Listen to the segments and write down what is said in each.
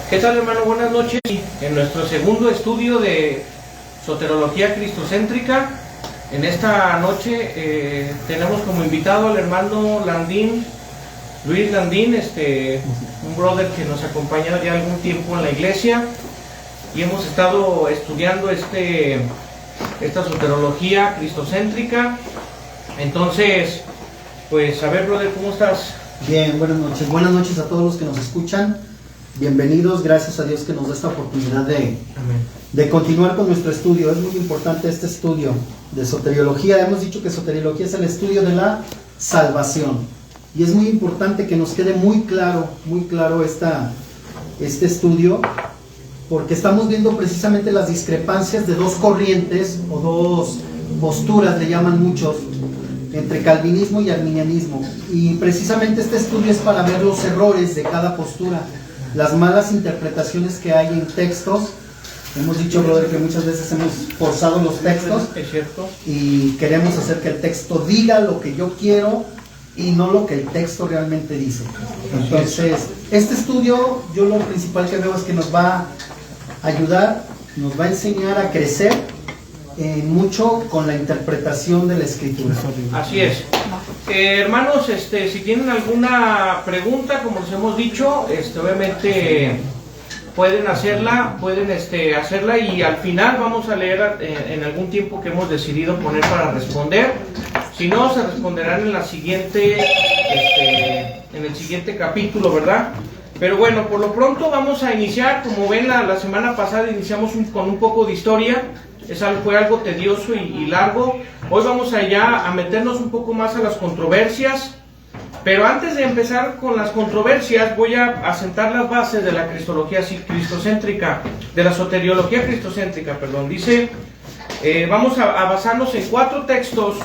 ¿Qué tal, hermano? Buenas noches. En nuestro segundo estudio de soterología cristocéntrica, en esta noche tenemos como invitado al hermano Landín, Luis Landín, un brother que nos acompaña ya algún tiempo en la iglesia, y hemos estado estudiando esta soterología cristocéntrica. Entonces, pues, a ver, brother, ¿cómo estás? Bien, buenas noches. Buenas noches a todos los que nos escuchan. Bienvenidos, gracias a Dios que nos da esta oportunidad de continuar con nuestro estudio. Es muy importante este estudio de soteriología. Hemos dicho que soteriología es el estudio de la salvación. Y es muy importante que nos quede muy claro este estudio, porque estamos viendo precisamente las discrepancias de dos corrientes o dos posturas, le llaman muchos, entre calvinismo y arminianismo. Y precisamente este estudio es para ver los errores de cada postura, las malas interpretaciones que hay en textos. Hemos dicho, brother, que muchas veces hemos forzado los textos. Es cierto. Y queremos hacer que el texto diga lo que yo quiero y no lo que el texto realmente dice. Entonces, este estudio, yo lo principal que veo es que nos va a ayudar, nos va a enseñar a crecer mucho con la interpretación de la Escritura. Así es. Hermanos, si tienen alguna pregunta, como les hemos dicho, obviamente pueden hacerla, y al final vamos a leer en algún tiempo que hemos decidido poner para responder. Si no, se responderán en el siguiente capítulo, ¿verdad? Pero bueno, por lo pronto vamos a iniciar. Como ven, la semana pasada iniciamos con un poco de historia. Fue algo tedioso y largo. Hoy vamos a meternos un poco más a las controversias. Pero antes de empezar con las controversias, voy a asentar las bases de la cristología cristocéntrica, de la soteriología cristocéntrica, perdón. Dice, vamos a basarnos en 4 textos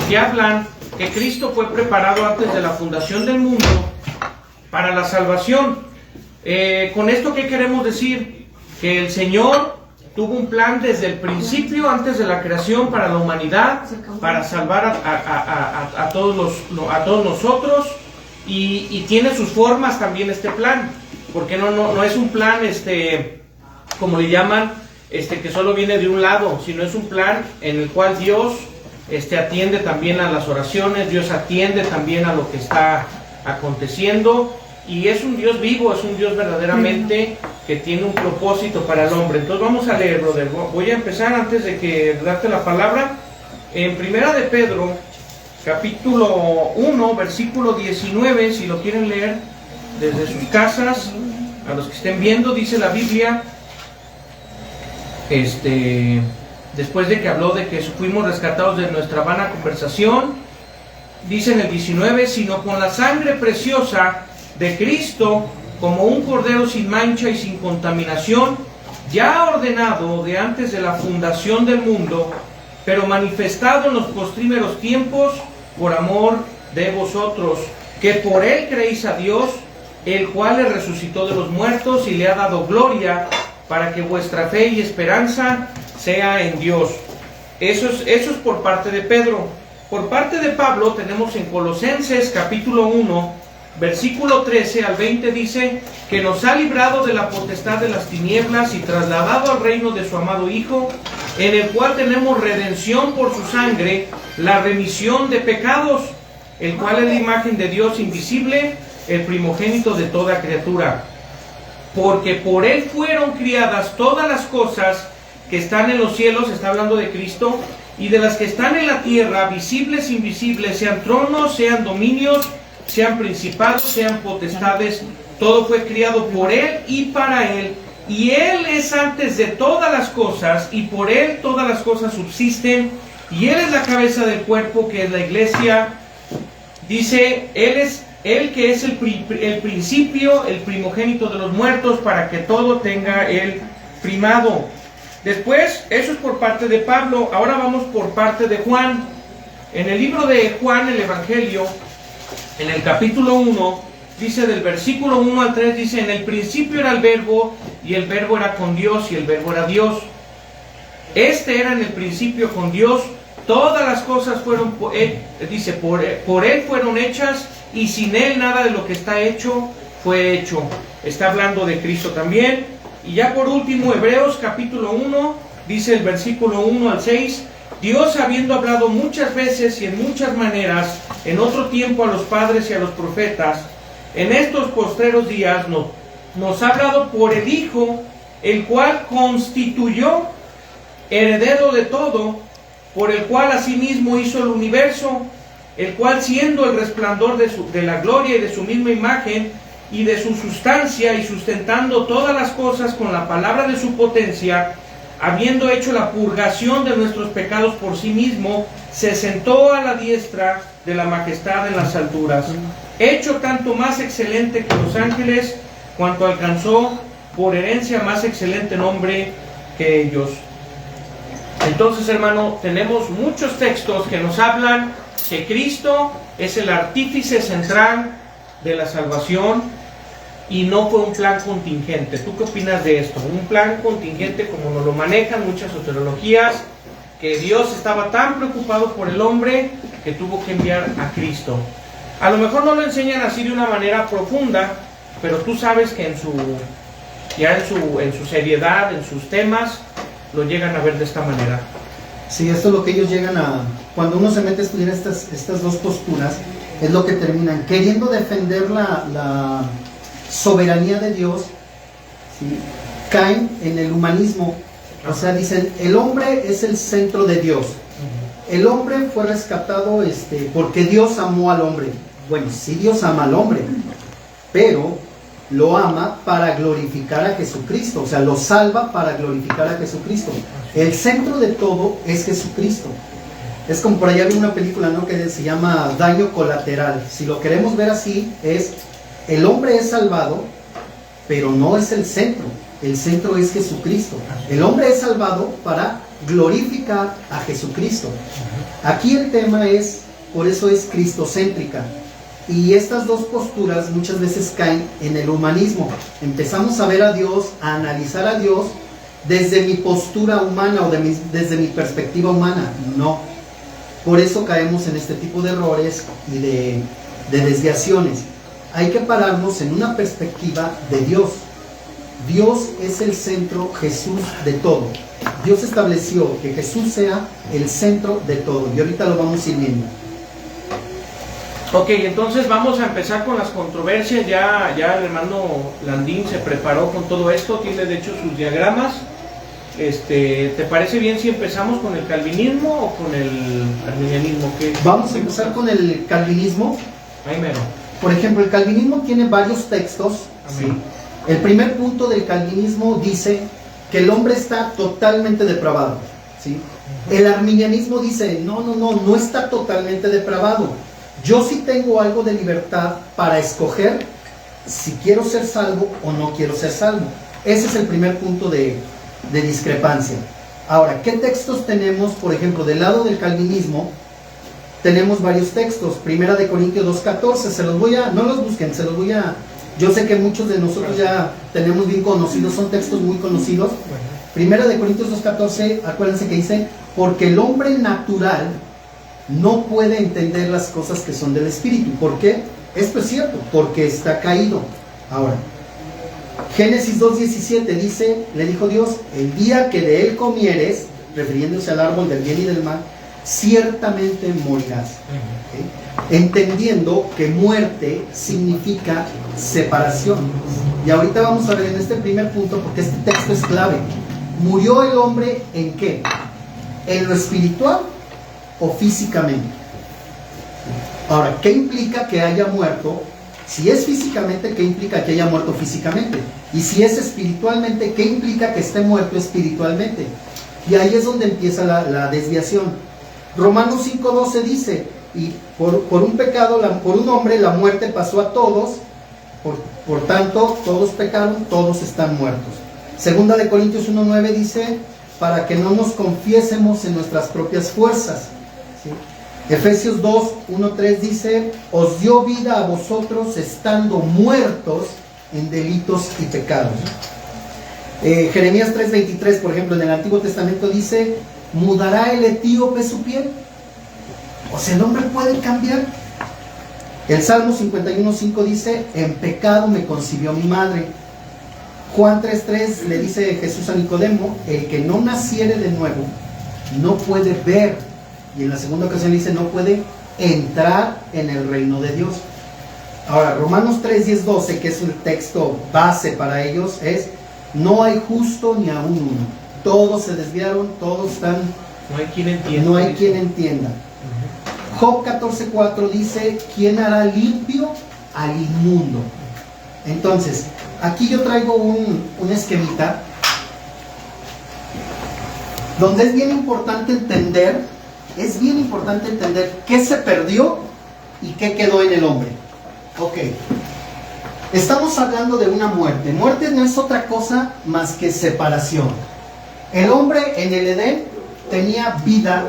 que hablan que Cristo fue preparado antes de la fundación del mundo para la salvación. Con esto, ¿qué queremos decir? Que el Señor tuvo un plan desde el principio, antes de la creación, para la humanidad, para salvar a todos nosotros, y tiene sus formas también este plan, porque no es un plan, como le llaman, que solo viene de un lado, sino es un plan en el cual Dios atiende también a las oraciones, Dios atiende también a lo que está aconteciendo, y es un Dios vivo, es un Dios verdaderamente que tiene un propósito para el hombre. Entonces vamos a leer, brother. Voy a empezar antes de que darte la palabra. En Primera de Pedro, capítulo 1, versículo 19, si lo quieren leer desde sus casas, a los que estén viendo, dice la Biblia, después de que habló de que fuimos rescatados de nuestra vana conversación, dice en el 19, sino con la sangre preciosa de Cristo, como un cordero sin mancha y sin contaminación, ya ordenado de antes de la fundación del mundo, pero manifestado en los postrímeros tiempos por amor de vosotros, que por él creéis a Dios, el cual le resucitó de los muertos y le ha dado gloria, para que vuestra fe y esperanza sea en Dios. Eso es por parte de Pedro. Por parte de Pablo tenemos en Colosenses capítulo 1, versículo 13 al 20, dice que nos ha librado de la potestad de las tinieblas y trasladado al reino de su amado Hijo, en el cual tenemos redención por su sangre, la remisión de pecados, el cual es la imagen de Dios invisible, el primogénito de toda criatura. Porque por él fueron criadas todas las cosas que están en los cielos, está hablando de Cristo, y de las que están en la tierra, visibles e invisibles, sean tronos, sean dominios, sean principados, sean potestades, todo fue criado por él y para él, y él es antes de todas las cosas, y por él todas las cosas subsisten, y él es la cabeza del cuerpo, que es la iglesia. Dice, él es el que es el principio, el primogénito de los muertos, para que todo tenga el primado. Después, eso es por parte de Pablo. Ahora vamos por parte de Juan. En el libro de Juan, el Evangelio, en el capítulo 1, dice del versículo 1 al 3, dice, en el principio era el verbo, y el verbo era con Dios, y el verbo era Dios. Era en el principio con Dios. Todas las cosas fueron, dice, por él fueron hechas, y sin él nada de lo que está hecho fue hecho. está hablando de Cristo también. Y ya por último, Hebreos capítulo 1, dice el versículo 1 al 6, Dios, habiendo hablado muchas veces y en muchas maneras en otro tiempo a los padres y a los profetas, en estos postreros días nos ha hablado por el Hijo, el cual constituyó heredero de todo, por el cual asimismo hizo el universo, el cual siendo el resplandor de la gloria y de su misma imagen y de su sustancia, y sustentando todas las cosas con la palabra de su potencia, habiendo hecho la purgación de nuestros pecados por sí mismo, se sentó a la diestra de la majestad en las alturas, hecho tanto más excelente que los ángeles, cuanto alcanzó por herencia más excelente nombre que ellos. Entonces, hermano, tenemos muchos textos que nos hablan que Cristo es el artífice central de la salvación y no fue un plan contingente. ¿Tú qué opinas de esto? Un plan contingente, como nos lo manejan muchas soteriologías, que Dios estaba tan preocupado por el hombre que tuvo que enviar a Cristo. A lo mejor no lo enseñan así de una manera profunda, pero tú sabes que en su seriedad, en sus temas, lo llegan a ver de esta manera. Sí, esto es lo que ellos llegan a... Cuando uno se mete a estudiar estas dos posturas, es lo que terminan queriendo defender la soberanía de Dios, ¿sí? Caen en el humanismo. O sea, dicen, el hombre es el centro de Dios. El hombre fue rescatado porque Dios amó al hombre. Bueno, sí, Dios ama al hombre, pero lo ama para glorificar a Jesucristo. O sea, lo salva para glorificar a Jesucristo. El centro de todo es Jesucristo. Es como por allá vi una película, ¿no?, que se llama Daño Colateral. Si lo queremos ver así, es el hombre es salvado, pero no es el centro. El centro es Jesucristo. El hombre es salvado para glorificar a Jesucristo. Aquí el tema es, por eso es cristocéntrica. Y estas dos posturas muchas veces caen en el humanismo. Empezamos a ver a Dios, a analizar a Dios desde mi postura humana o desde mi perspectiva humana. No. Por eso caemos en este tipo de errores y de desviaciones. Hay que pararnos en una perspectiva de Dios. Dios es el centro, Jesús de todo. Dios estableció que Jesús sea el centro de todo. Y ahorita lo vamos a ir viendo. Ok, entonces vamos a empezar con las controversias. Ya el hermano Landín se preparó con todo esto, tiene de hecho sus diagramas. ¿Te parece bien si empezamos con el calvinismo o con el arminianismo? Vamos a empezar con el calvinismo. Ahí mero. Por ejemplo, el calvinismo tiene varios textos. ¿Sí? El primer punto del calvinismo dice que el hombre está totalmente depravado. ¿Sí? El arminianismo dice, no está totalmente depravado. Yo sí tengo algo de libertad para escoger si quiero ser salvo o no quiero ser salvo. Ese es el primer punto de discrepancia. Ahora, ¿qué textos tenemos? Por ejemplo, del lado del calvinismo tenemos varios textos. Primera de Corintios 2:14, no los busquen, yo sé que muchos de nosotros ya tenemos bien conocidos, son textos muy conocidos. Primera de Corintios 2:14, acuérdense que dice, porque el hombre natural no puede entender las cosas que son del Espíritu. ¿Por qué? Esto es cierto, porque está caído. Ahora, Génesis 2:17 dice, le dijo Dios, el día que de él comieres, refiriéndose al árbol del bien y del mal, ciertamente morirás. ¿Okay? Entendiendo que muerte significa separación. Y ahorita vamos a ver en este primer punto, porque este texto es clave. ¿Murió el hombre en qué? ¿En lo espiritual o físicamente? Ahora, ¿qué implica que haya muerto? Si es físicamente, ¿qué implica que haya muerto físicamente? Y si es espiritualmente, ¿qué implica que esté muerto espiritualmente? Y ahí es donde empieza la desviación. Romanos 5:12 dice, y por un pecado, por un hombre, la muerte pasó a todos, por tanto, todos pecaron, todos están muertos. Segunda de Corintios 1:9 dice, para que no nos confiésemos en nuestras propias fuerzas. ¿Sí? Efesios 2:1-3 dice, os dio vida a vosotros estando muertos en delitos y pecados. Jeremías 3:23, por ejemplo, en el Antiguo Testamento dice, ¿mudará el etíope su piel? O sea, ¿el hombre puede cambiar? El Salmo 51:5 dice, en pecado me concibió mi madre. Juan 3:3 le dice Jesús a Nicodemo, el que no naciere de nuevo no puede ver. Y en la segunda ocasión le dice, no puede entrar en el reino de Dios. Ahora, Romanos 3:10-12, que es el texto base para ellos, es, no hay justo ni aún uno. Todos se desviaron, todos están... No hay quien entienda. No hay quien entienda. Job 14:4 dice, ¿quién hará limpio al inmundo? Entonces, aquí yo traigo un esquemita donde es bien importante entender qué se perdió y qué quedó en el hombre. Ok, estamos hablando de una muerte. Muerte no es otra cosa más que separación. El hombre en el Edén tenía vida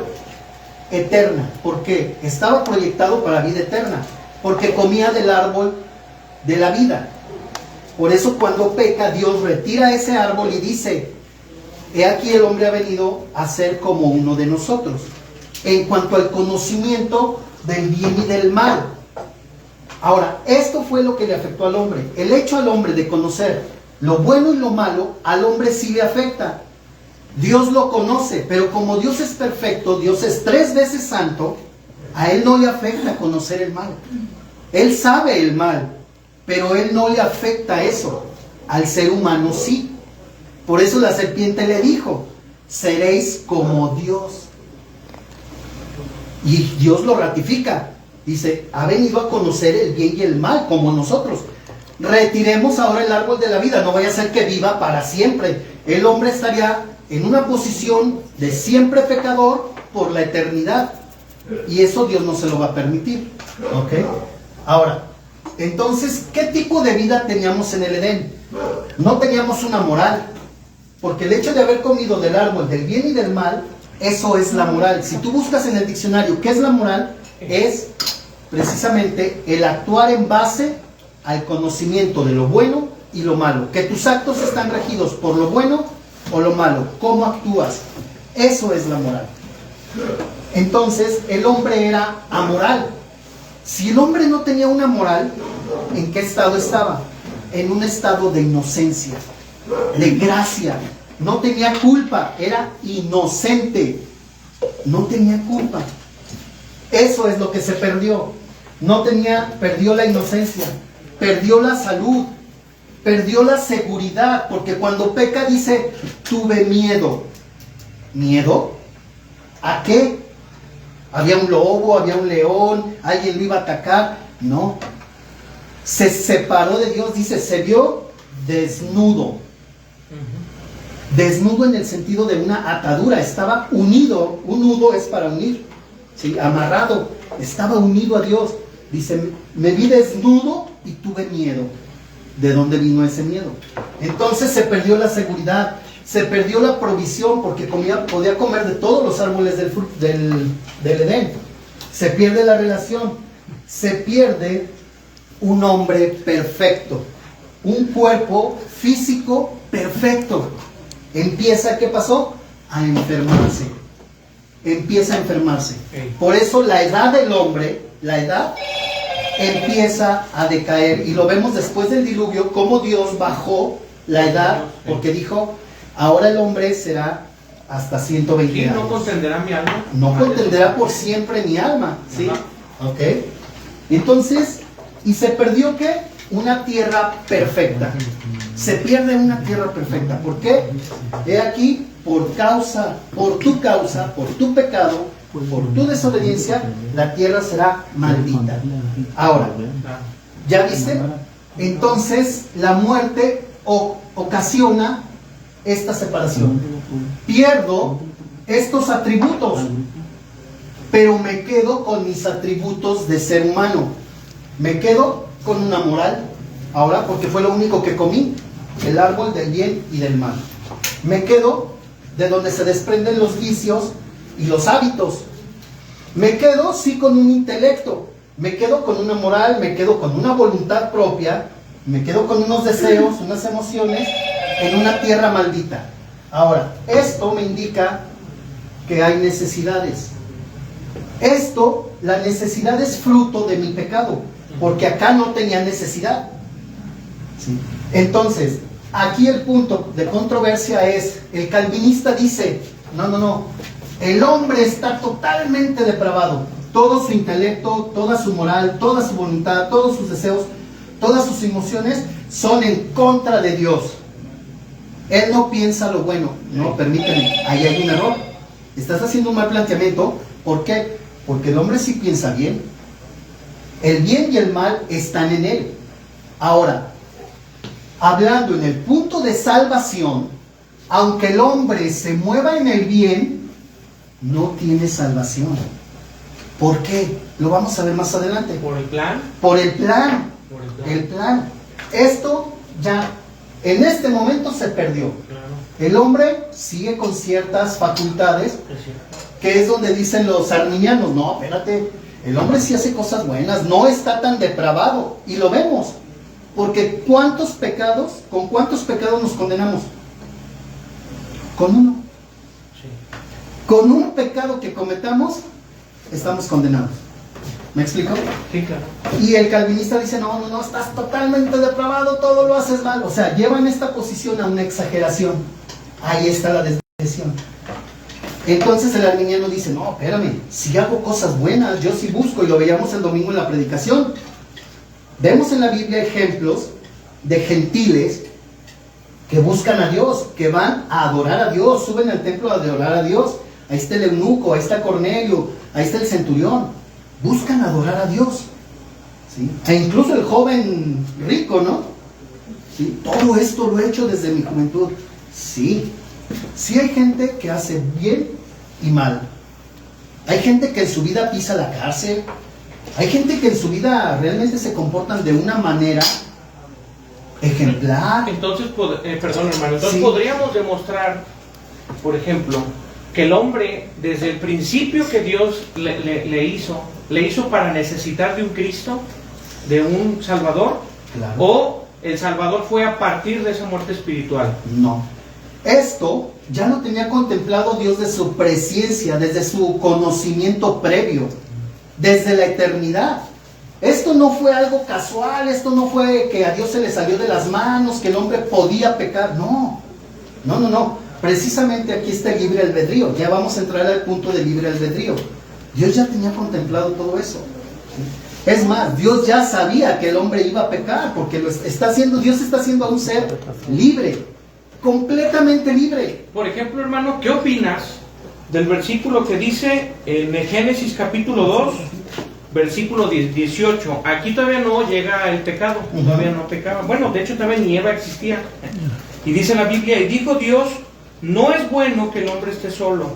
eterna. ¿Por qué? Estaba proyectado para vida eterna, porque comía del árbol de la vida. Por eso cuando peca, Dios retira ese árbol y dice, he aquí el hombre ha venido a ser como uno de nosotros, en cuanto al conocimiento del bien y del mal. Ahora, esto fue lo que le afectó al hombre. El hecho al hombre de conocer lo bueno y lo malo, al hombre sí le afecta. Dios lo conoce, pero como Dios es perfecto, Dios es 3 veces santo, a Él no le afecta conocer el mal. Él sabe el mal, pero Él no le afecta eso. Al ser humano sí. Por eso la serpiente le dijo, seréis como Dios. Y Dios lo ratifica. Dice, ha venido a conocer el bien y el mal, como nosotros. Retiremos ahora el árbol de la vida, no vaya a ser que viva para siempre. El hombre estaría en una posición de siempre pecador por la eternidad. Y eso Dios no se lo va a permitir. ¿Ok? Ahora, entonces, ¿qué tipo de vida teníamos en el Edén? No teníamos una moral. Porque el hecho de haber comido del árbol del bien y del mal, eso es la moral. Si tú buscas en el diccionario qué es la moral, es precisamente el actuar en base al conocimiento de lo bueno y lo malo. Que tus actos están regidos por lo bueno o lo malo. ¿Cómo actúas? Eso es la moral. Entonces, el hombre era amoral. Si el hombre no tenía una moral, ¿en qué estado estaba? En un estado de inocencia, de gracia. No tenía culpa, era inocente. No tenía culpa. Eso es lo que se perdió. Perdió la inocencia, perdió la salud, perdió la seguridad, porque cuando peca dice, tuve miedo. ¿Miedo? ¿A qué? ¿Había un lobo? ¿Había un león? ¿Alguien lo iba a atacar? No. Se separó de Dios, dice, se vio desnudo. Desnudo en el sentido de una atadura, estaba unido. Un nudo es para unir, ¿sí? Amarrado, estaba unido a Dios. Dice, me vi desnudo y tuve miedo. ¿De dónde vino ese miedo? Entonces se perdió la seguridad, se perdió la provisión, porque podía comer de todos los árboles del Edén. Se pierde la relación, se pierde un hombre perfecto, un cuerpo físico perfecto. Empieza, ¿qué pasó? A enfermarse. Empieza a enfermarse. Por eso la edad del hombre, empieza a decaer. Y lo vemos después del diluvio, cómo Dios bajó la edad, porque dijo, ahora el hombre será hasta 120 años. ¿Y no contenderá mi alma? No contenderá por siempre mi alma. ¿Sí? ¿Ok? Entonces, ¿y se perdió qué? Una tierra perfecta. Se pierde una tierra perfecta. ¿Por qué? He aquí, por tu pecado, por tu desobediencia, la tierra será maldita. Ahora, ¿ya viste? Entonces, la muerte ocasiona esta separación. Pierdo estos atributos, pero me quedo con mis atributos de ser humano. Me quedo con una moral, ahora, porque fue lo único que comí, el árbol del bien y del mal. Me quedo de donde se desprenden los vicios y los hábitos. Me quedo, sí, con un intelecto. Me quedo con una moral, me quedo con una voluntad propia, me quedo con unos deseos, unas emociones, en una tierra maldita. Ahora, esto me indica que hay necesidades. La necesidad es fruto de mi pecado. porque acá no tenía necesidad. ¿Sí? Entonces, aquí el punto de controversia es, el calvinista dice, no, el hombre está totalmente depravado, todo su intelecto, toda su moral, toda su voluntad, todos sus deseos, todas sus emociones son en contra de Dios. Él no piensa lo bueno. No, permíteme, ahí hay un error. Estás haciendo un mal planteamiento. ¿Por qué? Porque el hombre sí piensa bien. El bien y el mal están en él. Ahora, hablando en el punto de salvación, aunque el hombre se mueva en el bien, no tiene salvación. ¿Por qué? Lo vamos a ver más adelante. ¿Por el plan? Por el plan. Por el plan. El plan. Esto ya en este momento se perdió. Claro. El hombre sigue con ciertas facultades, Es cierto. que es donde dicen los arminianos, no, espérate, el hombre sí hace cosas buenas, no está tan depravado. Y lo vemos. Porque con cuántos pecados nos condenamos? Con uno. Sí. Con un pecado que cometamos, estamos condenados. ¿Me explico? Sí, claro. Y el calvinista dice, no, estás totalmente depravado, todo lo haces mal. O sea, llevan esta posición a una exageración. Ahí está la desviación. Entonces el arminiano dice, no, espérame, si hago cosas buenas, yo sí busco, y lo veíamos el domingo en la predicación. Vemos en la Biblia ejemplos de gentiles que buscan a Dios, que van a adorar a Dios, suben al templo a adorar a Dios. Ahí está el eunuco, ahí está Cornelio, ahí está el centurión. Buscan adorar a Dios. ¿Sí? E incluso el joven rico, ¿no? ¿Sí? Todo esto lo he hecho desde mi juventud. Sí, sí hay gente que hace bien y mal. Hay gente que en su vida pisa la cárcel. Hay gente que en su vida realmente se comportan de una manera ejemplar. Entonces, perdón hermano, entonces Sí. podríamos demostrar, por ejemplo, que el hombre, desde el principio que Dios le hizo para necesitar de un Cristo, de un Salvador, Claro. o el Salvador fue a partir de esa muerte espiritual. No. Esto ya lo tenía contemplado Dios de su presciencia, desde su conocimiento previo, desde la eternidad. Esto no fue algo casual, esto no fue que a Dios se le salió de las manos, que el hombre podía pecar. No. Precisamente aquí está el libre albedrío. Ya vamos a entrar al punto del libre albedrío. Dios ya tenía contemplado todo eso. Es más, Dios ya sabía que el hombre iba a pecar, porque Dios está haciendo a un ser libre, completamente libre. Por ejemplo, hermano, ¿qué opinas del versículo que dice en Génesis capítulo 2, versículo 18? Aquí todavía no llega el pecado, todavía no pecaba. Bueno, de hecho todavía ni Eva existía. Y dice la Biblia, y dijo Dios, no es bueno que el hombre esté solo,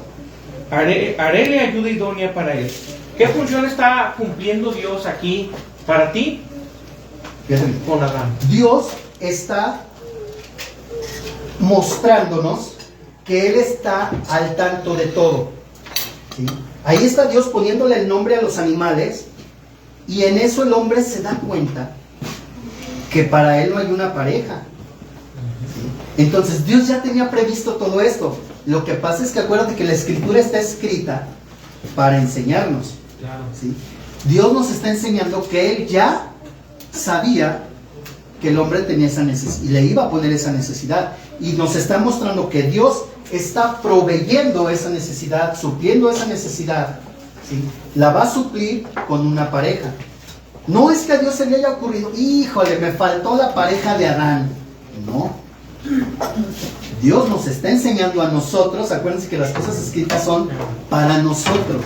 haréle ayuda idónea para él. ¿Qué función está cumpliendo Dios aquí para ti con Adán? Dios está mostrándonos que Él está al tanto de todo. ¿Sí? Ahí está Dios poniéndole el nombre a los animales, y en eso el hombre se da cuenta que para él no hay una pareja. ¿Sí? Entonces Dios ya tenía previsto todo esto. Lo que pasa es que acuérdate que la escritura está escrita para enseñarnos. Claro. ¿Sí? Dios nos está enseñando que Él ya sabía que el hombre tenía esa necesidad y le iba a poner esa necesidad, y nos está mostrando que Dios está proveyendo esa necesidad, supliendo esa necesidad, ¿sí? La va a suplir con una pareja. No es que a Dios se le haya ocurrido, híjole, me faltó la pareja de Adán. No. Dios nos está enseñando a nosotros. Acuérdense que las cosas escritas son para nosotros.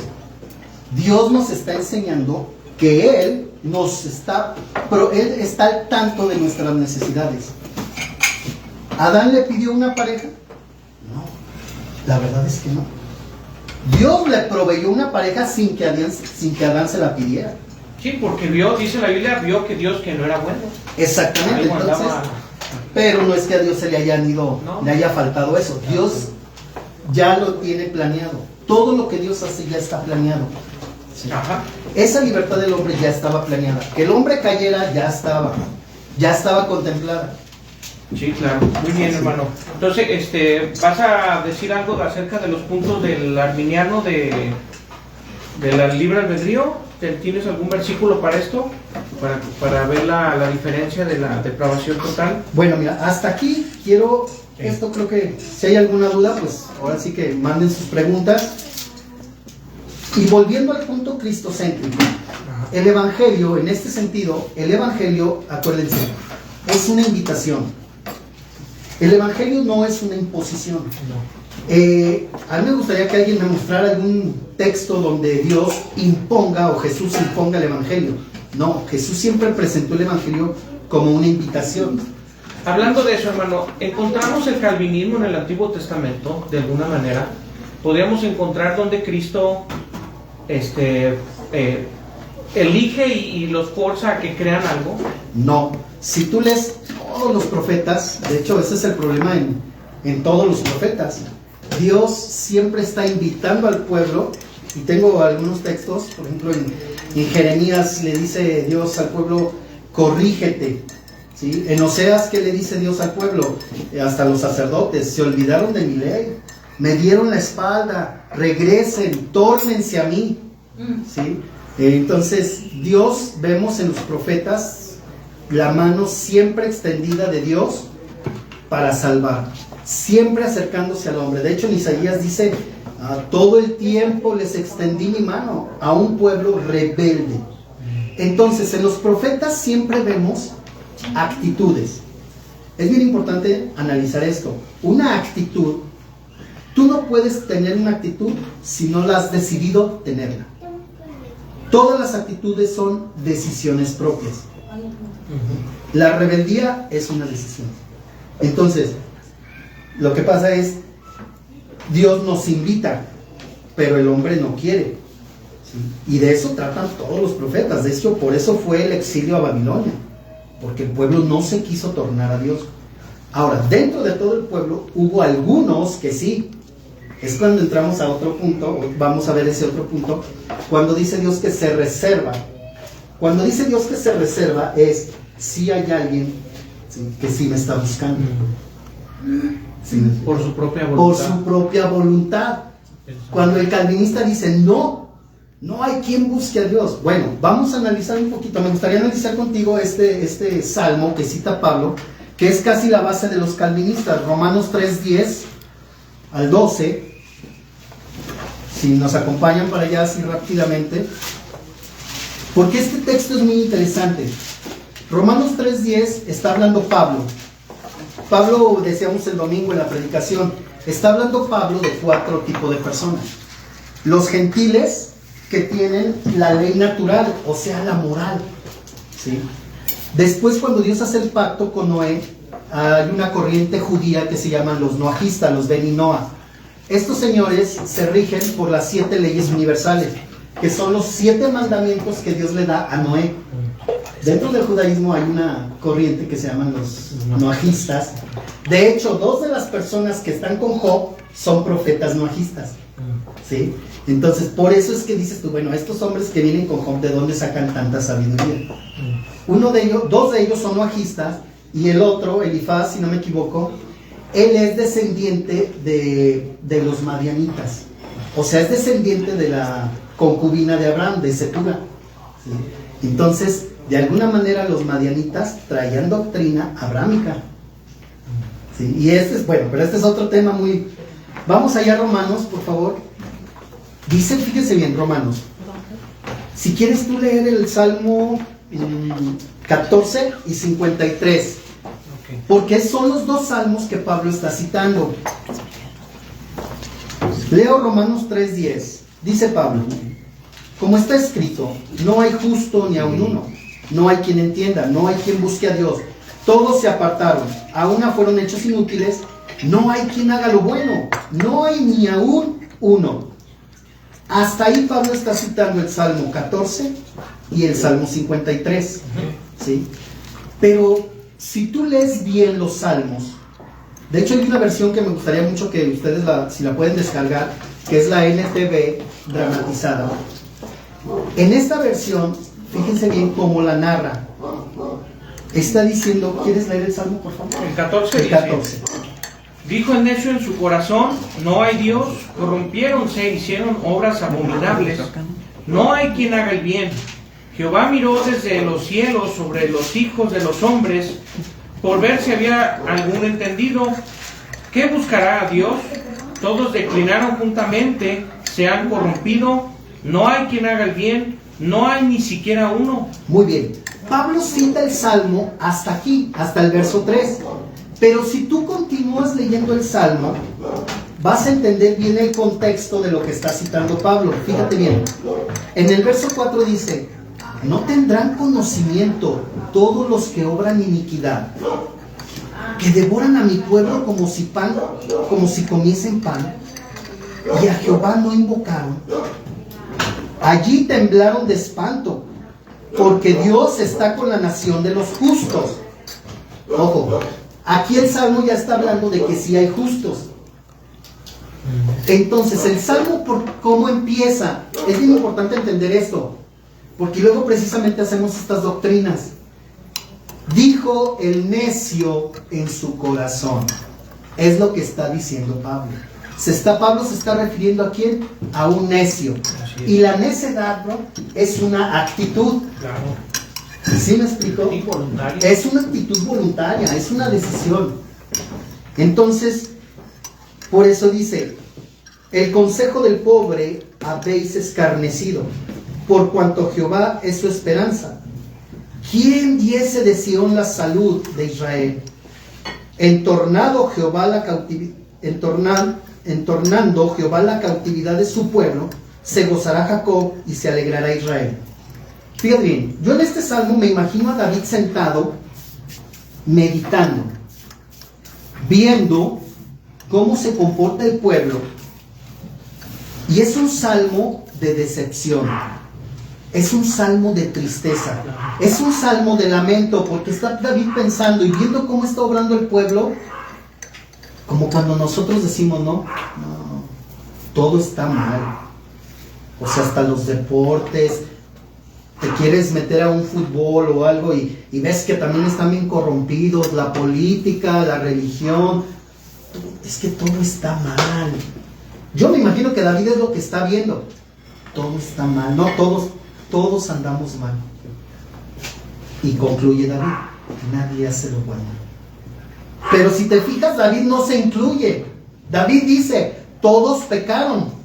Dios nos está enseñando que Él está al tanto de nuestras necesidades. ¿Adán le pidió una pareja? No, la verdad es que no. Dios le proveyó una pareja sin que Adán se la pidiera. Sí, porque dice la Biblia, vio que Dios que no era bueno. Exactamente, Algo entonces, andaba. pero no es que a Dios se le haya faltado eso. Dios ya lo tiene planeado. Todo lo que Dios hace ya está planeado. ¿Sí? Ajá. Esa libertad del hombre ya estaba planeada. Que el hombre cayera ya estaba contemplada. Sí, claro. Muy bien, hermano. Entonces, ¿vas a decir algo acerca de los puntos del arminiano del libre albedrío. ¿Tienes algún versículo para esto? Para ver la diferencia de la depravación total. Bueno, mira, hasta aquí quiero, esto creo que si hay alguna duda, pues ahora sí que manden sus preguntas. Y volviendo al punto cristocéntrico, el Evangelio, en este sentido, el Evangelio, acuérdense, es una invitación. El Evangelio no es una imposición. A mí me gustaría que alguien me mostrara algún texto donde Dios imponga o Jesús imponga el Evangelio. No, Jesús siempre presentó el Evangelio como una invitación. Hablando de eso, hermano, ¿encontramos el calvinismo en el Antiguo Testamento de alguna manera? ¿Podríamos encontrar donde Cristo elige y los forza a que crean algo? No. Si tú lees todos los profetas, de hecho ese es el problema en todos los profetas, Dios siempre está invitando al pueblo, y tengo algunos textos, por ejemplo en Jeremías le dice Dios al pueblo, corrígete, ¿sí? En Oseas, ¿qué le dice Dios al pueblo? Hasta los sacerdotes, se olvidaron de mi ley, me dieron la espalda, regresen, tórnense a mí, ¿sí? Entonces Dios, vemos en los profetas la mano siempre extendida de Dios para salvar, siempre acercándose al hombre. De hecho en Isaías dice, todo el tiempo les extendí mi mano a un pueblo rebelde. Entonces en los profetas siempre vemos actitudes. Es bien importante analizar esto. Una actitud, tú no puedes tener una actitud si no la has decidido tenerla. Todas las actitudes son decisiones propias. La rebeldía es una decisión. Entonces, lo que pasa es, Dios nos invita, pero el hombre no quiere, ¿sí? Y de eso tratan todos los profetas. De hecho, por eso fue el exilio a Babilonia, porque el pueblo no se quiso tornar a Dios. Ahora, dentro de todo el pueblo hubo algunos que sí. Es cuando entramos a otro punto, vamos a ver ese otro punto, cuando dice Dios que se reserva. Cuando dice Dios que se reserva es si hay alguien, ¿sí?, que sí me está buscando. ¿Sí? Por su propia voluntad. Por su propia voluntad. Cuando el calvinista dice no hay quien busque a Dios. Bueno, vamos a analizar un poquito. Me gustaría analizar contigo este salmo que cita Pablo, que es casi la base de los calvinistas. Romanos 3:10 al 12. Si nos acompañan para allá así rápidamente, porque este texto es muy interesante. Romanos 3:10 está hablando Pablo. Pablo, decíamos el domingo en la predicación, está hablando Pablo de 4 tipos de personas. Los gentiles, que tienen la ley natural, o sea, la moral, ¿sí? Después, cuando Dios hace el pacto con Noé, hay una corriente judía que se llaman los noajistas, los Beni Noa. Estos señores se rigen por las 7 leyes universales, que son los 7 mandamientos que Dios le da a Noé. Dentro del judaísmo hay una corriente que se llaman los noajistas. De hecho, 2 de las personas que están con Job son profetas noajistas, ¿sí? Entonces, por eso es que dices tú, bueno, estos hombres que vienen con Job, ¿de dónde sacan tanta sabiduría? 2 de ellos son noajistas, y el otro, Elifaz, si no me equivoco, él es descendiente de los madianitas. O sea, es descendiente de la concubina de Abraham, de Setura, ¿sí? Entonces, de alguna manera los madianitas traían doctrina abrámica, ¿sí? Y pero este es otro tema muy... Vamos allá a Romanos, por favor. Dice, fíjense bien, Romanos. Si quieres tú leer el Salmo 14 y 53, porque son los 2 salmos que Pablo está citando. Leo Romanos 3:10. Dice Pablo, como está escrito, no hay justo ni aun uno, no hay quien entienda, no hay quien busque a Dios. Todos se apartaron, a una fueron hechos inútiles, no hay quien haga lo bueno, no hay ni aún uno. Hasta ahí Pablo está citando el Salmo 14 y el Salmo 53, ¿sí? Pero si tú lees bien los salmos, de hecho hay una versión que me gustaría mucho que ustedes si la pueden descargar, que es la NTV dramatizada. En esta versión, fíjense bien cómo la narra. Está diciendo, ¿quieres leer el Salmo, por favor? El 14 El dice, 14. dijo el necio en su corazón, no hay Dios, corrompiéronse, hicieron obras abominables, no hay quien haga el bien. Jehová miró desde los cielos sobre los hijos de los hombres, por ver si había algún entendido. ¿Qué buscará a Dios? Todos declinaron juntamente, se han corrompido, no hay quien haga el bien, no hay ni siquiera uno. Muy bien. Pablo cita el Salmo hasta aquí, hasta el verso 3. Pero si tú continúas leyendo el Salmo, vas a entender bien el contexto de lo que está citando Pablo. Fíjate bien. En el verso 4 dice: ¿no tendrán conocimiento todos los que obran iniquidad, que devoran a mi pueblo como si comiesen pan, y a Jehová no invocaron? Allí temblaron de espanto, porque Dios está con la nación de los justos. Ojo, aquí el Salmo ya está hablando de que sí hay justos. Entonces, el Salmo, por cómo empieza, es bien importante entender esto, porque luego precisamente hacemos estas doctrinas. Dijo el necio en su corazón. Es lo que está diciendo Pablo. Pablo se está refiriendo ¿a quién? A un necio. Y la necedad, ¿no?, es una actitud. Claro. ¿Sí me explico? Es una actitud voluntaria, es una decisión. Entonces, por eso dice: el consejo del pobre habéis escarnecido, por cuanto Jehová es su esperanza. ¿Quién diese de Sión la salud de Israel? Entornando Jehová la cautividad de su pueblo, se gozará Jacob y se alegrará Israel. Fíjate bien, yo en este salmo me imagino a David sentado, meditando, viendo cómo se comporta el pueblo. Y es un salmo de decepción, es un salmo de tristeza, es un salmo de lamento, porque está David pensando y viendo cómo está obrando el pueblo, como cuando nosotros decimos, no, todo está mal. O sea, hasta los deportes, te quieres meter a un fútbol o algo y ves que también están bien corrompidos, la política, la religión, es que todo está mal. Yo me imagino que David es lo que está viendo. Todo está mal, no, todos andamos mal. Y concluye David: nadie hace lo bueno. Pero si te fijas, David no se incluye. David dice: todos pecaron.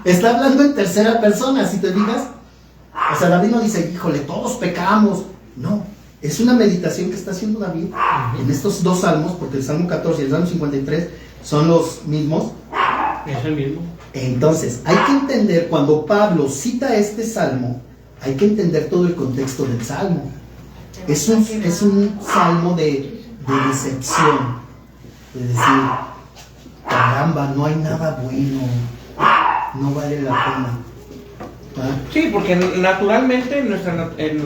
Está hablando en tercera persona, si te fijas. O sea, David no dice: híjole, todos pecamos. No, es una meditación que está haciendo David en estos dos salmos, porque el Salmo 14 y el Salmo 53 son los mismos. Es el mismo. Entonces, hay que entender, cuando Pablo cita este salmo, hay que entender todo el contexto del salmo. Es un salmo de decepción, de decir: caramba, no hay nada bueno, no vale la pena. ¿Ah? Sí, porque naturalmente,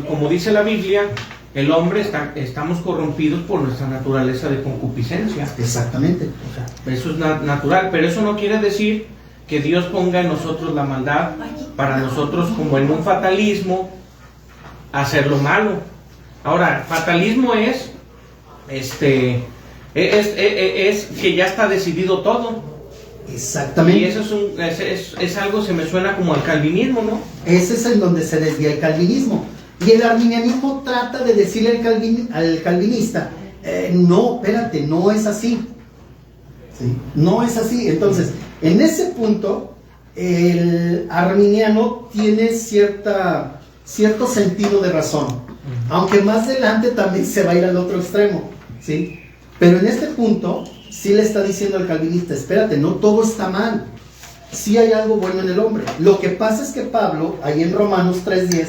como dice la Biblia, el hombre estamos corrompidos por nuestra naturaleza de concupiscencia. Exactamente. O sea, eso es natural, pero eso no quiere decir que Dios ponga en nosotros la maldad para nosotros, como en un fatalismo, hacer lo malo. Ahora, fatalismo es que ya está decidido todo. Exactamente. Y eso es algo, se me suena como al calvinismo, ¿no? Ese es en donde se desvía el calvinismo. Y el arminianismo trata de decirle al calvinista: no, espérate, no es así. ¿Sí? No es así. Entonces, en ese punto, el arminiano tiene cierto sentido de razón. Aunque más adelante también se va a ir al otro extremo. ¿Sí? Pero en este punto, sí le está diciendo al calvinista: espérate, no todo está mal. Sí hay algo bueno en el hombre. Lo que pasa es que Pablo, ahí en Romanos 3:10,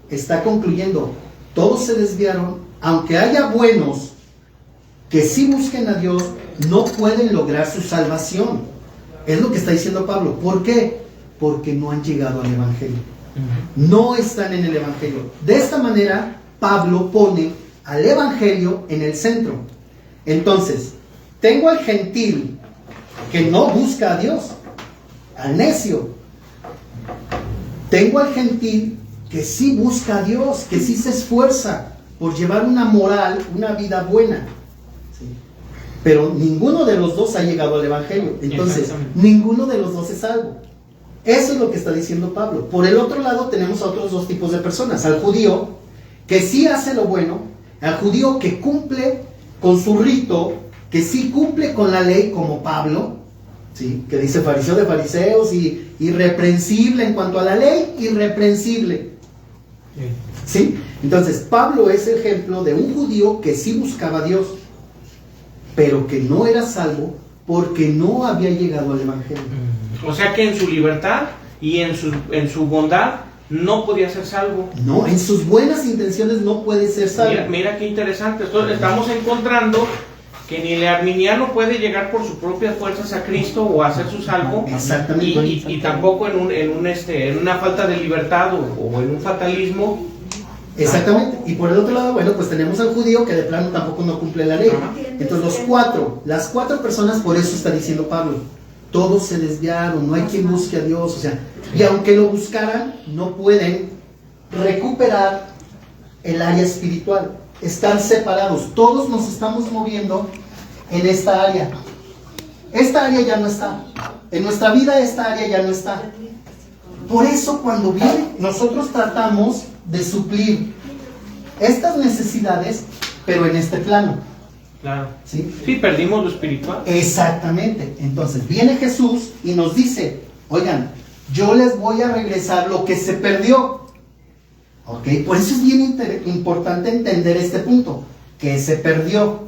está concluyendo: todos se desviaron, aunque haya buenos que sí busquen a Dios, no pueden lograr su salvación. Es lo que está diciendo Pablo. ¿Por qué? Porque no han llegado al Evangelio. No están en el Evangelio. De esta manera, Pablo pone al Evangelio en el centro. Entonces, tengo al gentil que no busca a Dios, al necio. Tengo al gentil que sí busca a Dios, que sí se esfuerza por llevar una moral, una vida buena. ¿Sí? Pero ninguno de los dos ha llegado al Evangelio. Entonces, ninguno de los dos es salvo. Eso es lo que está diciendo Pablo. Por el otro lado tenemos a otros dos tipos de personas. Al judío que sí hace lo bueno, al judío que cumple con su rito, que sí cumple con la ley como Pablo, ¿sí? Que dice fariseo de fariseos y irreprensible en cuanto a la ley, irreprensible. ¿Sí? Entonces Pablo es el ejemplo de un judío que sí buscaba a Dios, pero que no era salvo porque no había llegado al Evangelio. O sea que en su libertad y en su bondad no podía ser salvo. No, en sus buenas intenciones no puede ser salvo. Mira qué interesante. Entonces estamos encontrando que ni el arminiano puede llegar por sus propias fuerzas a Cristo o hacerse salvo. Exactamente. Y tampoco en una falta de libertad o en un fatalismo. Exactamente. Y por el otro lado, bueno, pues tenemos al judío que de plano tampoco no cumple la ley. Entonces las cuatro personas, por eso está diciendo Pablo, todos se desviaron, no hay quien busque a Dios, o sea, y aunque lo buscaran, no pueden recuperar el área espiritual, están separados, todos nos estamos moviendo en esta área. Esta área ya no está, en nuestra vida esta área ya no está. Por eso cuando viene, nosotros tratamos de suplir estas necesidades, pero en este plano. Claro. ¿Sí? Sí, perdimos lo espiritual. Exactamente. Entonces viene Jesús y nos dice, oigan, yo les voy a regresar lo que se perdió. ¿Ok? Por eso es bien importante entender este punto, que se perdió.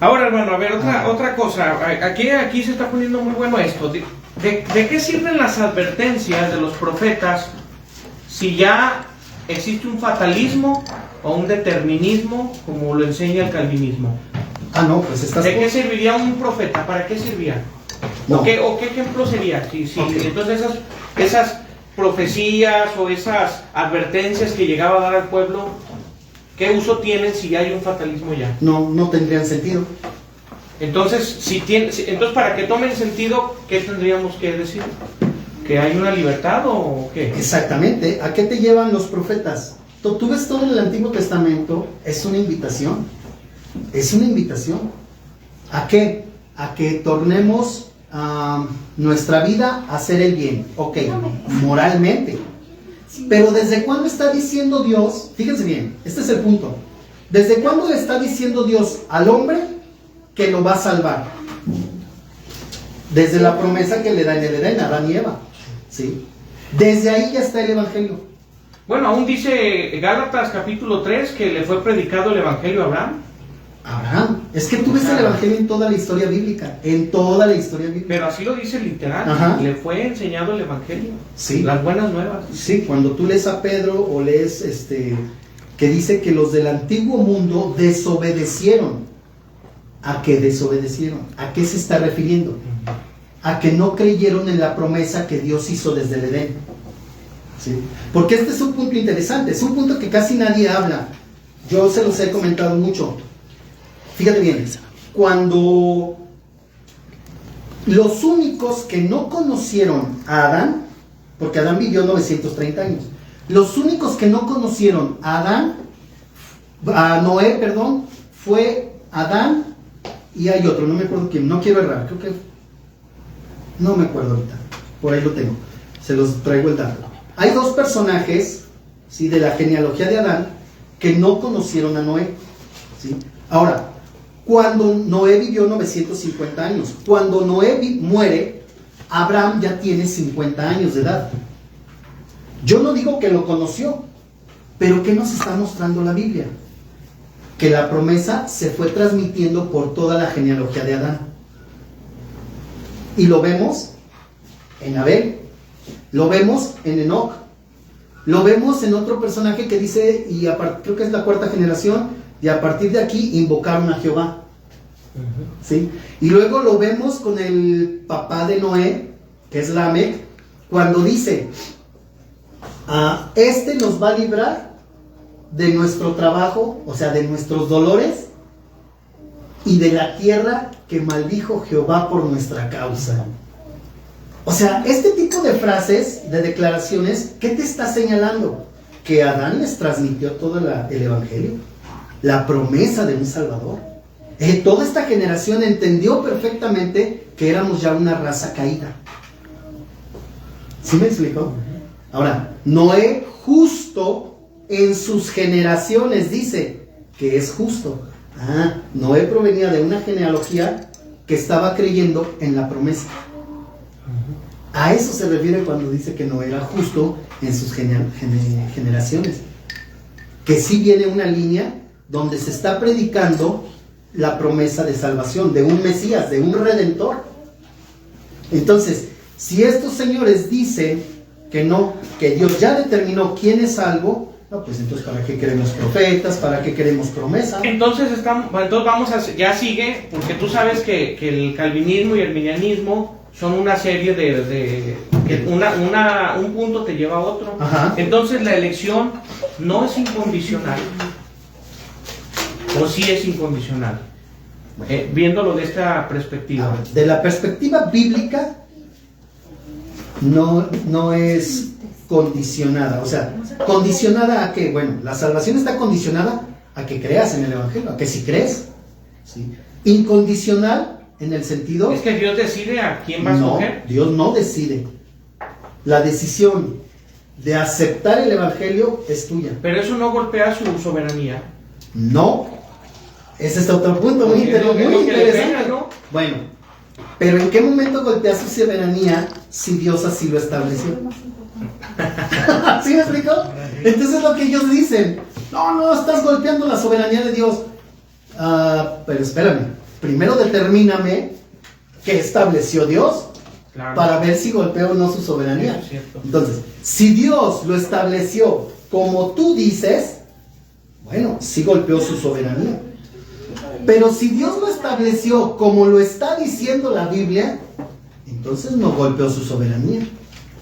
Ahora, hermano, a ver, otra cosa. Aquí se está poniendo muy bueno esto. ¿De qué sirven las advertencias de los profetas si ya existe un fatalismo o un determinismo como lo enseña el calvinismo? No, pues ¿De qué serviría un profeta? ¿Para qué servía? No. ¿O qué ejemplo sería? Si okay. Entonces esas profecías o esas advertencias que llegaba a dar al pueblo, ¿qué uso tienen si ya hay un fatalismo ya? No tendrían sentido. Entonces, entonces para que tomen sentido, ¿qué tendríamos que decir? ¿Que hay una libertad o qué? Exactamente. ¿A qué te llevan los profetas? Tú ves todo el Antiguo Testamento, es una invitación. Es una invitación. ¿A qué? A que tornemos nuestra vida a hacer el bien. Ok, moralmente. Pero ¿desde cuándo está diciendo Dios? Fíjense bien, este es el punto. ¿Desde cuándo le está diciendo Dios al hombre que lo va a salvar? Desde la promesa que le da en el Edén a Adán y Eva. ¿Sí? Desde ahí ya está el Evangelio. Bueno, aún dice Gálatas capítulo 3 que le fue predicado el Evangelio a Abraham. Abraham, es que tú ves el Evangelio en toda la historia bíblica, en toda la historia bíblica. Pero así lo dice literal. Ajá. Le fue enseñado el Evangelio. Sí. Las buenas nuevas. Sí, cuando tú lees a Pedro o lees que dice que los del antiguo mundo desobedecieron. ¿A qué desobedecieron? ¿A qué se está refiriendo? A que no creyeron en la promesa que Dios hizo desde el Edén. ¿Sí? Porque este es un punto interesante, es un punto que casi nadie habla. Yo se los he comentado mucho. Fíjate bien, cuando los únicos que no conocieron a Adán, porque Adán vivió 930 años, los únicos que no conocieron a Noé, fue Adán y hay otro, no me acuerdo quién, no quiero errar, creo que no me acuerdo ahorita, por ahí lo tengo, se los traigo el dato. Hay dos personajes, ¿sí?, de la genealogía de Adán que no conocieron a Noé, ¿sí? Ahora, cuando Noé vivió 950 años, cuando Noé muere, Abraham ya tiene 50 años de edad. Yo no digo que lo conoció, pero ¿qué nos está mostrando la Biblia? Que la promesa se fue transmitiendo por toda la genealogía de Adán. Y lo vemos en Abel, lo vemos en Enoc, lo vemos en otro personaje que dice, creo que es la cuarta generación, y a partir de aquí invocaron a Jehová. ¿Sí? Y luego lo vemos con el papá de Noé, que es Lamec, cuando dice, este nos va a librar de nuestro trabajo, o sea, de nuestros dolores, y de la tierra que maldijo Jehová por nuestra causa. O sea, este tipo de frases, de declaraciones, ¿qué te está señalando? Que Adán les transmitió todo el Evangelio, la promesa de un Salvador. Toda esta generación entendió perfectamente que éramos ya una raza caída. ¿Sí me explicó? Ahora, Noé justo en sus generaciones dice que es justo. Noé provenía de una genealogía que estaba creyendo en la promesa. A eso se refiere cuando dice que Noé era justo en sus generaciones. Que sí viene una línea donde se está predicando la promesa de salvación, de un Mesías, de un Redentor. Entonces, si estos señores dicen que no, que Dios ya determinó quién es salvo, no, pues entonces ¿para qué queremos profetas? ¿Para qué queremos promesa? Entonces vamos a, ya sigue, porque tú sabes que el calvinismo y el arminianismo son una serie que un punto te lleva a otro. Ajá. Entonces la elección no es incondicional, o sí es incondicional, viéndolo de esta perspectiva. De la perspectiva bíblica, no es condicionada. O sea, ¿condicionada a qué? Bueno, la salvación está condicionada a que creas en el Evangelio, a que si crees, ¿sí? Incondicional en el sentido... ¿Es que Dios decide a quién va a escoger? No, Dios no decide. La decisión de aceptar el Evangelio es tuya. Pero eso no golpea su soberanía. No. Ese es otro punto muy interesante. ¿No? Bueno, pero ¿en qué momento golpea su soberanía si Dios así lo estableció? ¿Sí me explicó? Entonces lo que ellos dicen, no, estás golpeando la soberanía de Dios. Pero espérame, primero determíname qué estableció Dios, claro, para ver si golpea o no su soberanía. Sí, entonces, si Dios lo estableció como tú dices, bueno, sí golpeó su soberanía. Pero si Dios lo estableció como lo está diciendo la Biblia, entonces no golpeó su soberanía.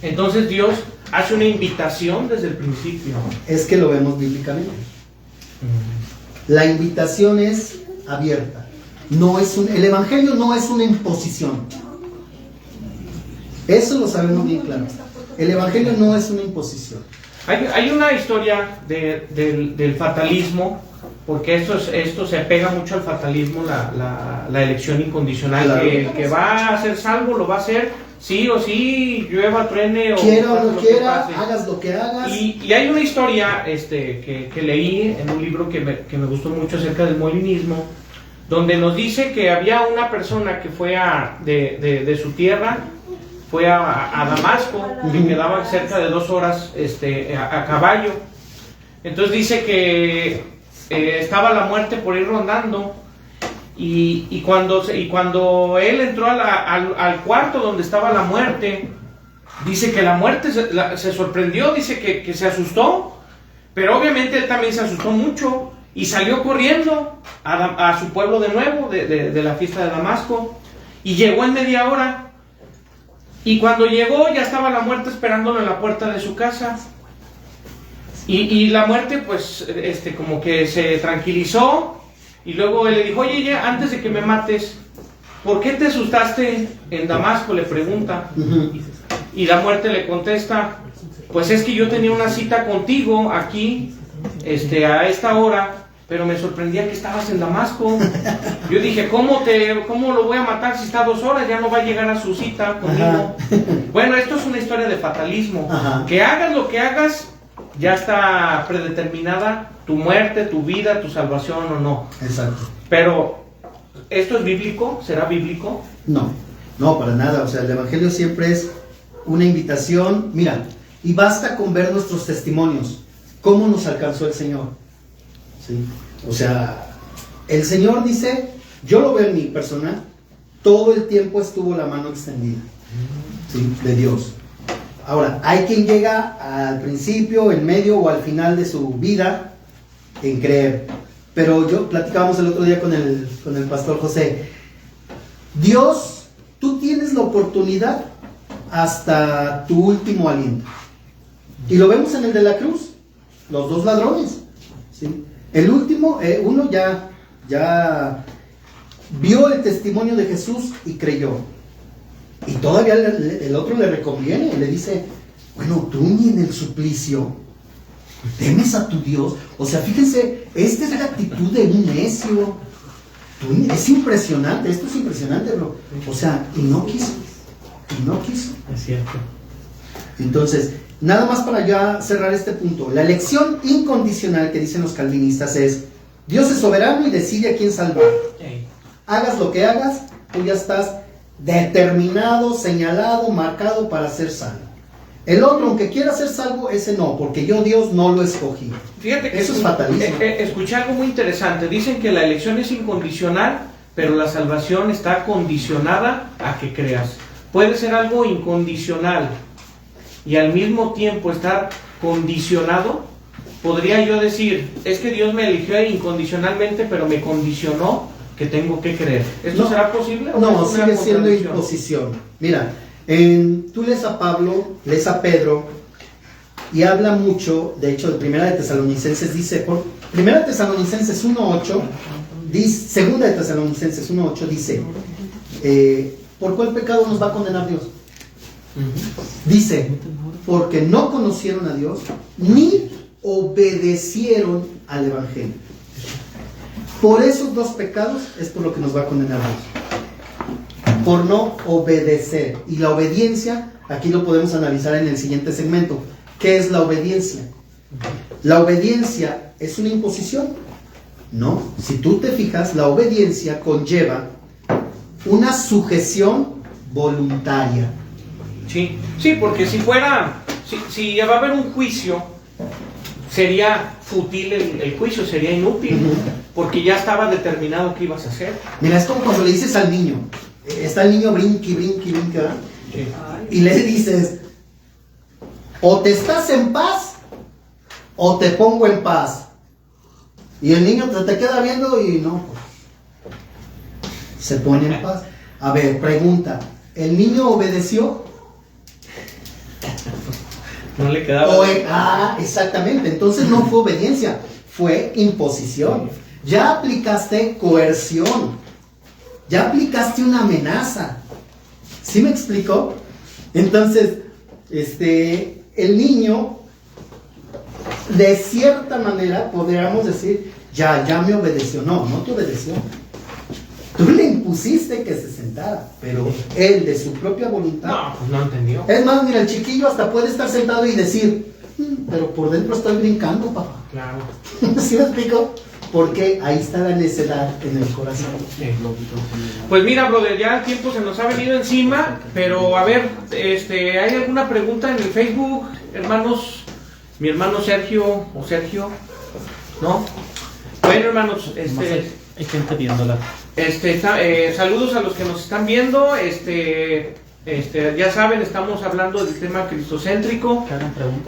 Entonces Dios hace una invitación desde el principio. Es que lo vemos bíblicamente. La invitación es abierta. El Evangelio no es una imposición. Eso lo sabemos bien claro. El Evangelio no es una imposición. Hay una historia del fatalismo, porque esto se apega mucho al fatalismo, la elección incondicional, claro, que el que va a ser salvo lo va a hacer sí o sí, llueva, truene, o quiera o no quiera, hagas lo que hagas. Y hay una historia que leí en un libro que me gustó mucho acerca del molinismo, donde nos dice que había una persona que fue de su tierra, fue a Damasco, que quedaba cerca de 2 horas a caballo. Entonces dice que estaba la muerte por ir rondando, y cuando él entró al cuarto donde estaba la muerte, dice que la muerte se sorprendió, dice que se asustó, pero obviamente él también se asustó mucho y salió corriendo a su pueblo de nuevo, de la fiesta de Damasco, y llegó en media hora. Y cuando llegó ya estaba la muerte esperándolo en la puerta de su casa. Y la muerte pues como que se tranquilizó, y luego él le dijo: oye, ya, antes de que me mates, ¿por qué te asustaste en Damasco?, le pregunta. Y la muerte le contesta: pues es que yo tenía una cita contigo aquí a esta hora, pero me sorprendía que estabas en Damasco. Yo dije, ¿cómo lo voy a matar si está 2 horas? Ya no va a llegar a su cita conmigo. Bueno, esto es una historia de fatalismo. Que hagas lo que hagas, ya está predeterminada tu muerte, tu vida, tu salvación o no. Exacto. Pero, ¿esto es bíblico? ¿Será bíblico? No, para nada. O sea, el Evangelio siempre es una invitación. Mira, y basta con ver nuestros testimonios. ¿Cómo nos alcanzó el Señor? ¿Sí? O sea, el Señor dice, yo lo veo en mi persona, todo el tiempo estuvo la mano extendida, ¿sí?, de Dios. Ahora, hay quien llega al principio, en medio o al final de su vida en creer. Pero platicábamos el otro día con el pastor José. Dios, tú tienes la oportunidad hasta tu último aliento. Y lo vemos en el de la cruz, los 2 ladrones, ¿sí? El último, uno ya vio el testimonio de Jesús y creyó. Y todavía el otro le reconviene, le dice: bueno, tú ni en el suplicio temes a tu Dios. O sea, fíjense, esta es la actitud de un necio. Es impresionante, esto es impresionante, bro. O sea, y no quiso. Es cierto. Entonces, nada más para ya cerrar este punto. La elección incondicional que dicen los calvinistas es: Dios es soberano y decide a quién salvar. Hagas lo que hagas, tú ya estás determinado, señalado, marcado para ser salvo. El otro, aunque quiera ser salvo, ese no, porque yo, Dios, no lo escogí. Fíjate que eso es fatalismo. Escuché algo muy interesante. Dicen que la elección es incondicional, pero la salvación está condicionada a que creas. Puede ser algo incondicional y al mismo tiempo estar condicionado. Podría yo decir, es que Dios me eligió incondicionalmente, pero me condicionó que tengo que creer. ¿Esto será posible? No, sigue siendo imposición. Mira, tú lees a Pablo, lees a Pedro, y habla mucho, de hecho, de 1 de Tesalonicenses dice, 1 de Tesalonicenses 1.8, dice, 2 de Tesalonicenses 1.8 dice, ¿por cuál pecado nos va a condenar Dios? Dice, porque no conocieron a Dios, ni obedecieron al Evangelio. Por esos dos pecados es por lo que nos va a condenar Dios. Por no obedecer. Y la obediencia, aquí lo podemos analizar en el siguiente segmento. ¿Qué es la obediencia? ¿La obediencia es una imposición? No. Si tú te fijas, la obediencia conlleva una sujeción voluntaria. Sí, sí, porque si fuera, si ya va a haber un juicio, sería fútil el juicio, sería inútil, porque ya estaba determinado qué ibas a hacer. Mira, es como cuando le dices al niño, está el niño brinqui, ¿verdad? Sí. Y le dices, o te estás en paz, o te pongo en paz. Y el niño te queda viendo y no, pues, se pone en paz. A ver, pregunta, ¿el niño obedeció? No le quedaba. Exactamente. Entonces no fue obediencia, fue imposición. Ya aplicaste coerción, ya aplicaste una amenaza. ¿Sí me explico? Entonces, el niño, de cierta manera, podríamos decir, ya me obedeció. No te obedeció. Tú le impusiste que se sentara, pero él de su propia voluntad. No, pues no entendió. Es más, mira, el chiquillo hasta puede estar sentado y decir, pero por dentro estoy brincando, papá. Claro. ¿Sí me explico? Porque ahí está la necedad en el corazón. Sí. Pues mira, brother, ya el tiempo se nos ha venido encima, pero a ver, ¿hay alguna pregunta en el Facebook, hermanos? Mi hermano Sergio, ¿no? Bueno, hermanos, hay gente viéndola. Saludos a los que nos están viendo. Ya saben, estamos hablando del tema cristocéntrico.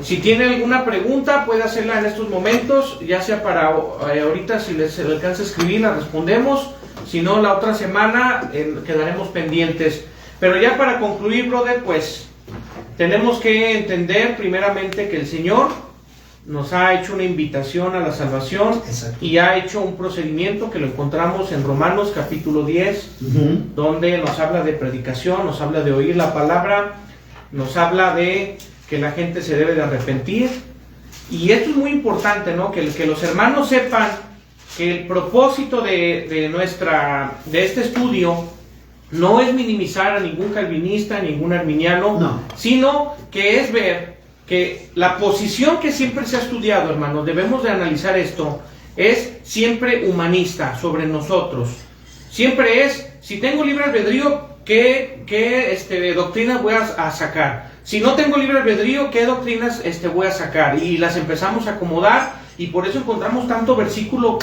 Si tiene alguna pregunta, puede hacerla en estos momentos, ya sea para ahorita, si se le alcanza a escribir, la respondemos. Si no, la otra semana quedaremos pendientes. Pero ya para concluir, brother, pues tenemos que entender primeramente que el Señor nos ha hecho una invitación a la salvación. Exacto. Y ha hecho un procedimiento que lo encontramos en Romanos capítulo 10, donde nos habla de predicación, nos habla de oír la palabra, nos habla de que la gente se debe de arrepentir. Y esto es muy importante, ¿no? Que los hermanos sepan que el propósito de este estudio no es minimizar a ningún calvinista, ningún arminiano, no, sino que es ver que la posición que siempre se ha estudiado, hermanos, debemos de analizar esto, es siempre humanista sobre nosotros. Siempre es, si tengo libre albedrío, ¿qué doctrinas voy a sacar? Si no tengo libre albedrío, ¿qué doctrinas voy a sacar? Y las empezamos a acomodar, y por eso encontramos tanto versículo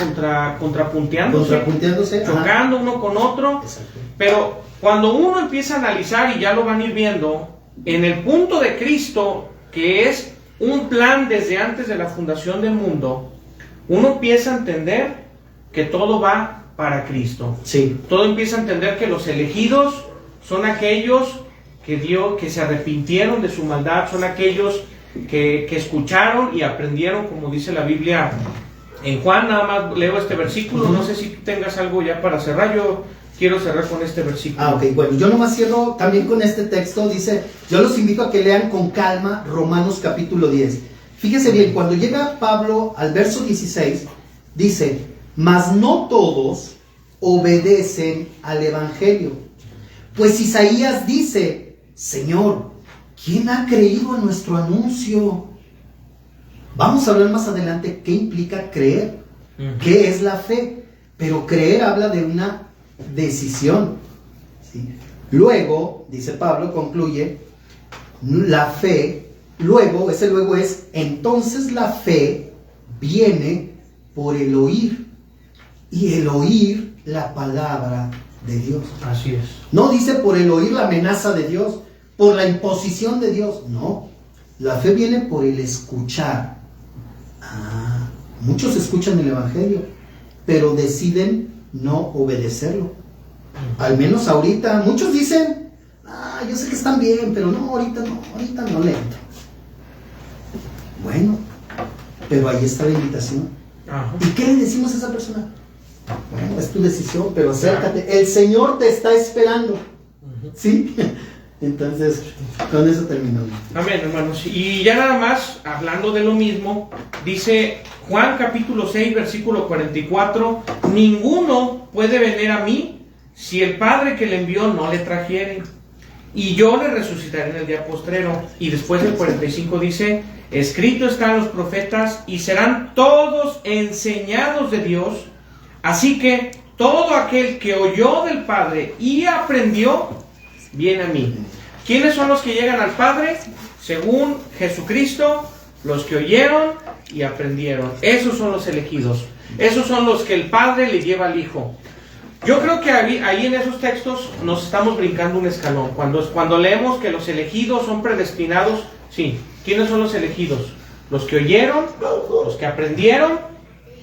contrapunteándose, chocando uno con otro. Exacto. Pero cuando uno empieza a analizar, y ya lo van a ir viendo, en el punto de Cristo, que es un plan desde antes de la fundación del mundo, uno empieza a entender que todo va para Cristo. Sí. Todo empieza a entender que los elegidos son aquellos que se arrepintieron de su maldad, son aquellos que escucharon y aprendieron, como dice la Biblia en Juan. Nada más leo este versículo, no sé si tú tengas algo ya para cerrar. Yo quiero cerrar con este versículo. Ok, bueno, yo nomás cierro también con este texto. Dice, yo los invito a que lean con calma Romanos capítulo 10. Fíjese bien, cuando llega Pablo al verso 16, dice, mas no todos obedecen al evangelio. Pues Isaías dice, Señor, ¿quién ha creído en nuestro anuncio? Vamos a hablar más adelante qué implica creer, qué es la fe, pero creer habla de una decisión, ¿sí? Luego, dice Pablo, concluye, la fe, luego, ese luego es, entonces la fe viene por el oír, y el oír la palabra de Dios. Así es. No dice por el oír la amenaza de Dios, por la imposición de Dios, no. La fe viene por el escuchar. Muchos escuchan el Evangelio, pero deciden no obedecerlo. Al menos ahorita, muchos dicen, yo sé que están bien, pero no, ahorita no le entro. Bueno, pero ahí está la invitación. Ajá. ¿Y qué le decimos a esa persona? Bueno, es tu decisión, pero acércate. El Señor te está esperando. ¿Sí? Entonces, con eso terminamos. Amén, hermanos. Y ya nada más, hablando de lo mismo, dice Juan capítulo 6, versículo 44, ninguno puede venir a mí si el Padre que le envió no le trajere, y yo le resucitaré en el día postrero. Y después del 45 dice, escrito están los profetas, y serán todos enseñados de Dios, así que todo aquel que oyó del Padre y aprendió, viene a mí. ¿Quiénes son los que llegan al Padre? Según Jesucristo, los que oyeron y aprendieron. Esos son los elegidos. Esos son los que el Padre le lleva al Hijo. Yo creo que ahí en esos textos nos estamos brincando un escalón. Cuando leemos que los elegidos son predestinados, sí. ¿Quiénes son los elegidos? Los que oyeron, los que aprendieron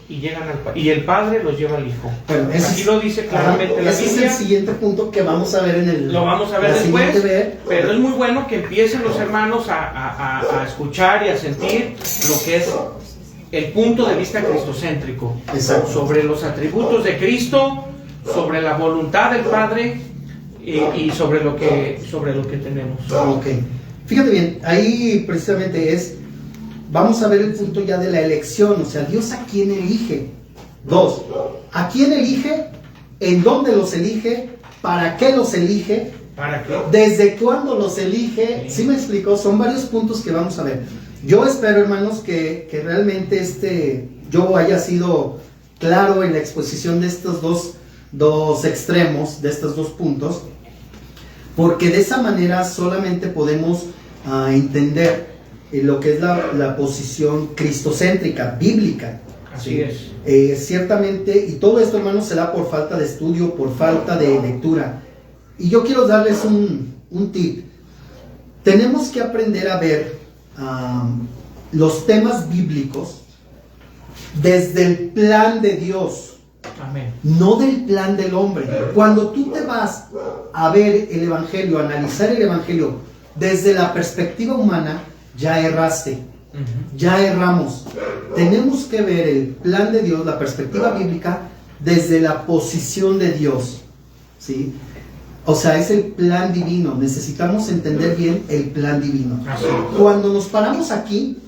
y llegan y el Padre los lleva al Hijo. Bueno, aquí lo dice claramente la Biblia. Ese es el siguiente punto que vamos a ver en el... Lo vamos a ver después, pero es muy bueno que empiecen los hermanos a escuchar y a sentir lo que es el punto de vista cristocéntrico. Exacto. Sobre los atributos de Cristo, sobre la voluntad del Padre y sobre lo que tenemos. Ok. Fíjate bien, ahí precisamente vamos a ver el punto ya de la elección, o sea, Dios a quién elige. 2, ¿a quién elige? ¿En dónde los elige? ¿Para qué los elige? ¿Para qué? ¿Desde cuándo los elige? ¿Sí me explicó? Son varios puntos que vamos a ver. Yo espero, hermanos, que realmente yo haya sido claro en la exposición de estos dos extremos, de estos dos puntos, porque de esa manera solamente podemos entender lo que es la posición cristocéntrica, bíblica. Así es. Ciertamente, y todo esto, hermanos, se da por falta de estudio, por falta de lectura. Y yo quiero darles un tip. Tenemos que aprender a ver los temas bíblicos desde el plan de Dios. Amén. No del plan del hombre. Cuando tú te vas a ver el Evangelio, a analizar el Evangelio desde la perspectiva humana, ya erraste, ya erramos. Tenemos que ver el plan de Dios, la perspectiva bíblica, desde la posición de Dios, ¿sí? O sea, es el plan divino. Necesitamos entender bien el plan divino. Cuando nos paramos aquí,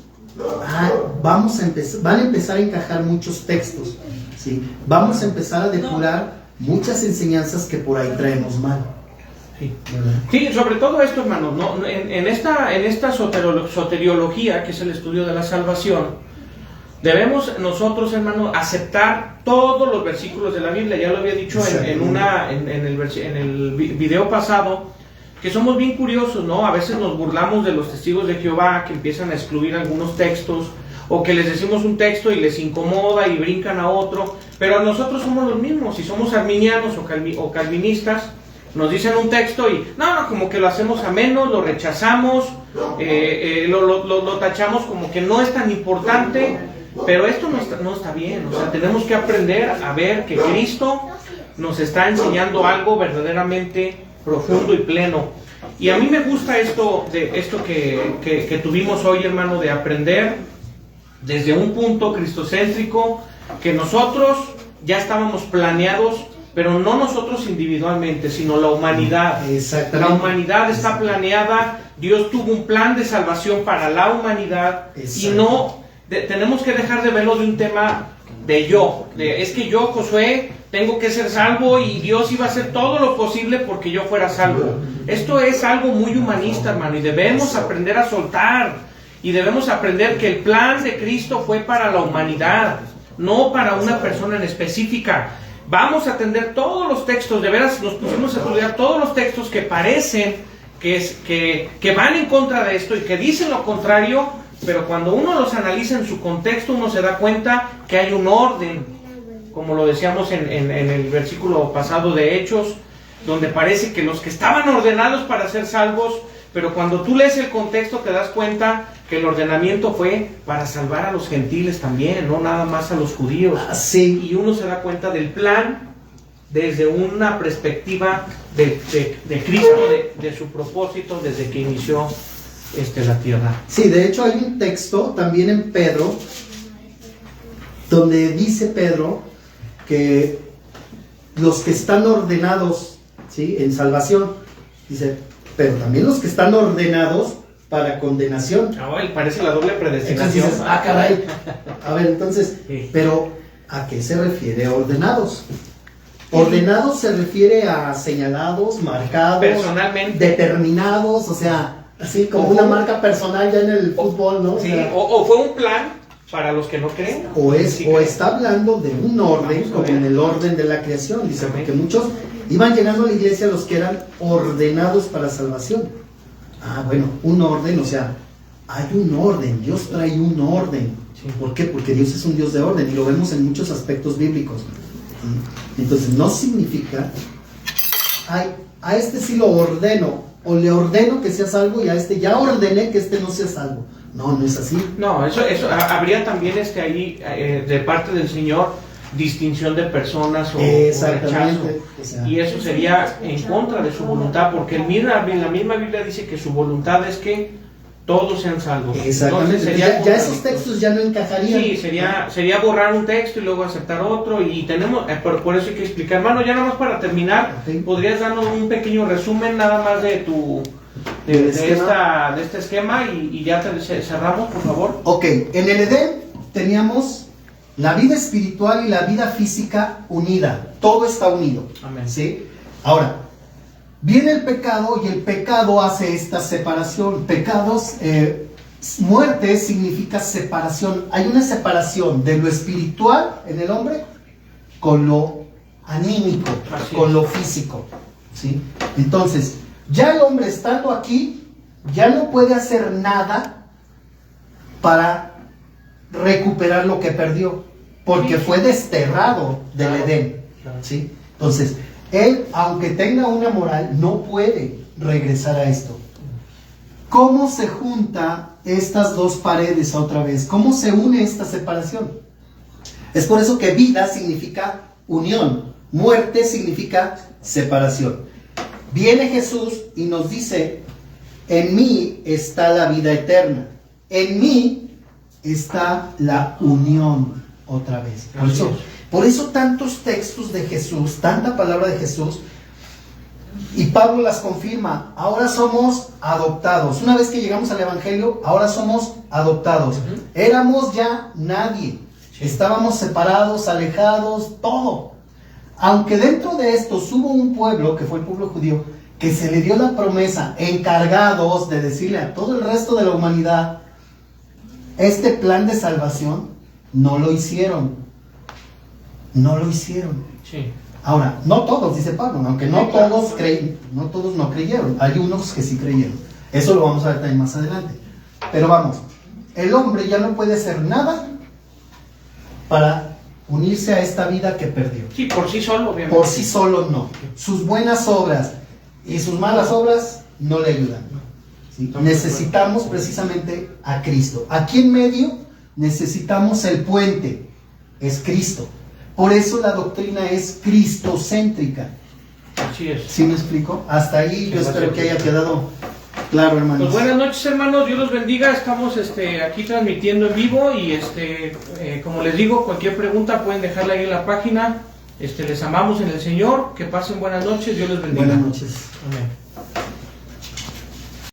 van a empezar a encajar muchos textos, ¿sí? Vamos a empezar a depurar muchas enseñanzas que por ahí traemos mal. Sí, sobre todo esto, hermanos, ¿no? En esta soteriología, que es el estudio de la salvación, debemos nosotros, hermanos, aceptar todos los versículos de la Biblia. Ya lo había dicho en el video pasado, que somos bien curiosos, ¿no? A veces nos burlamos de los testigos de Jehová que empiezan a excluir algunos textos, o que les decimos un texto y les incomoda y brincan a otro, pero nosotros somos los mismos. Si somos arminianos o calvinistas, nos dicen un texto y como que lo hacemos a menos, lo rechazamos, lo tachamos como que no es tan importante, pero esto no está bien. O sea, tenemos que aprender a ver que Cristo nos está enseñando algo verdaderamente profundo y pleno. Y a mí me gusta esto que tuvimos hoy, hermano, de aprender desde un punto cristocéntrico, que nosotros ya estábamos planeados, pero no nosotros individualmente, sino la humanidad. La humanidad está planeada. Dios tuvo un plan de salvación para la humanidad. Y tenemos que dejar de verlo de un tema de yo. Es que yo, Josué, tengo que ser salvo y Dios iba a hacer todo lo posible porque yo fuera salvo. Esto es algo muy humanista, hermano, y debemos aprender a soltar, y debemos aprender que el plan de Cristo fue para la humanidad, no para una persona en específica. Vamos a atender todos los textos, de veras nos pusimos a estudiar todos los textos que parecen que van en contra de esto y que dicen lo contrario, pero cuando uno los analiza en su contexto, uno se da cuenta que hay un orden, como lo decíamos en el versículo pasado de Hechos, donde parece que los que estaban ordenados para ser salvos, pero cuando tú lees el contexto te das cuenta que el ordenamiento fue para salvar a los gentiles también, no nada más a los judíos. Sí. Y uno se da cuenta del plan desde una perspectiva de Cristo, de su propósito desde que inició la tierra. Sí, de hecho hay un texto también en Pedro, donde dice Pedro que los que están ordenados, ¿sí?, en salvación, dice, pero también los que están ordenados para condenación. Ay, parece la doble predestinación. Entonces dices, ah, caray. A ver, entonces, sí. Pero ¿a qué se refiere ordenados? Ordenados se refiere a señalados, marcados, personalmente, determinados, o sea, así como una marca personal ya en el fútbol, ¿no? Sí, o sea, o fue un plan para los que no creen. O está hablando de un orden, como en el orden de la creación, dice, porque muchos iban llegando a la iglesia los que eran ordenados para salvación. Ah, bueno, un orden, o sea, hay un orden, Dios trae un orden. Sí. ¿Por qué? Porque Dios es un Dios de orden y lo vemos en muchos aspectos bíblicos. Entonces no significa, ay, a este sí lo ordeno, o le ordeno que sea salvo, y a este ya ordené que este no sea salvo. No, no es así. No, eso habría también ahí de parte del Señor distinción de personas o rechazo. O sea, y eso sería en contra de su voluntad, porque la misma Biblia dice que su voluntad es que todos sean salvos. Exactamente. Entonces, sería ya esos textos ya no encajarían. Sí, sería borrar un texto y luego aceptar otro, y tenemos, por eso hay que explicar. Hermano, ya nada más para terminar, Okay. ¿podrías darnos un pequeño resumen nada más de este esquema y ya cerramos, por favor? Ok, en el Edén teníamos la vida espiritual y la vida física unida. Todo está unido. Amén. ¿Sí? Ahora, viene el pecado y el pecado hace esta separación. Muerte significa separación. Hay una separación de lo espiritual en el hombre con lo anímico, con lo físico. ¿Sí? Entonces, ya el hombre estando aquí, ya no puede hacer nada para recuperar lo que perdió, porque fue desterrado del Edén. ¿Sí? Entonces, él, aunque tenga una moral, no puede regresar a esto. ¿Cómo se junta estas dos paredes otra vez? ¿Cómo se une esta separación? Es por eso que vida significa unión, muerte significa separación. Viene Jesús y nos dice, en mí está la vida eterna, en mí está la unión otra vez. Por eso tantos textos de Jesús, tanta palabra de Jesús, y Pablo las confirma. Ahora somos adoptados. Una vez que llegamos al Evangelio, ahora somos adoptados. Éramos ya nadie. Estábamos separados, alejados, todo. Aunque dentro de estos hubo un pueblo, que fue el pueblo judío, que se le dio la promesa, encargados de decirle a todo el resto de la humanidad, este plan de salvación, no lo hicieron. No lo hicieron. Sí. Ahora, no todos, dice Pablo, aunque no todos no creyeron. Hay unos que sí creyeron. Eso lo vamos a ver también más adelante. Pero vamos, el hombre ya no puede hacer nada para unirse a esta vida que perdió. Sí, por sí solo, obviamente. Por sí solo no. Sus buenas obras y sus malas obras no le ayudan. ¿Sí? Necesitamos precisamente a Cristo. Aquí en medio necesitamos el puente, es Cristo. Por eso la doctrina es cristocéntrica. Así es. ¿Sí me explico? Hasta ahí yo espero que haya quedado claro, hermanos. Pues buenas noches, hermanos, Dios los bendiga. Estamos aquí transmitiendo en vivo y como les digo, cualquier pregunta pueden dejarla ahí en la página. Les amamos en el Señor. Que pasen buenas noches, Dios les bendiga. Buenas noches. Amén.